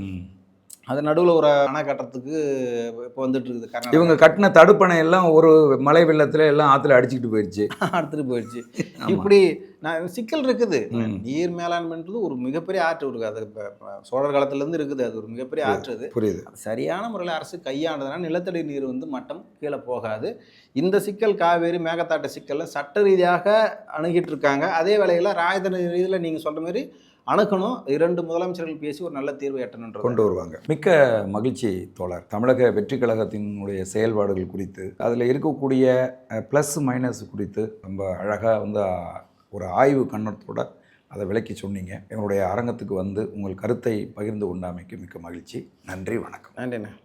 A: அது நடுவில் ஒரு அணை கட்டுறதுக்கு இப்போ வந்துட்டு இருக்குது.
B: இவங்க கட்டின தடுப்பணை எல்லாம் ஒரு மழை வெள்ளத்துல எல்லாம் ஆற்றுல அடிச்சுக்கிட்டு போயிடுச்சு,
A: அடுத்துட்டு போயிடுச்சு. இப்படி சிக்கல் இருக்குது. நீர் மேலாண்மைன்றது ஒரு மிகப்பெரிய ஆற்று இருக்குது. அது இப்போ சோழர் காலத்துலேருந்து இருக்குது. அது ஒரு மிகப்பெரிய ஆற்று. அது
B: புரியுது.
A: சரியான முறையில் அரசு கையாண்டதுனா நிலத்தடி நீர் வந்து மட்டம் கீழே போகாது. இந்த சிக்கல் காவேரி மேகதாட்டு சிக்கலில் சட்ட ரீதியாக அணுகிட்டு இருக்காங்க. அதே வேளையில் ராஜதந்திர ரீதியில் நீங்கள் சொல்கிற மாதிரி அணுகணும். 2 முதலமைச்சர்கள் பேசி ஒரு நல்ல தீர்வு எட்டணுன்ற
B: கொண்டு வருவாங்க. மிக்க மகிழ்ச்சி தோழர். தமிழக வெற்றி கழகத்தினுடைய செயல்பாடுகள் குறித்து, அதில் இருக்கக்கூடிய ப்ளஸ் மைனஸ் குறித்து ரொம்ப அழகாக வந்து ஒரு ஆய்வு கண்ணத்தோட அதை விளக்கி சொன்னீங்க. எங்களுடைய அரங்கத்துக்கு வந்து உங்கள் கருத்தை பகிர்ந்து கொண்டாமைக்கு மிக்க மகிழ்ச்சி. நன்றி, வணக்கம்.
A: நன்றிண்ணே.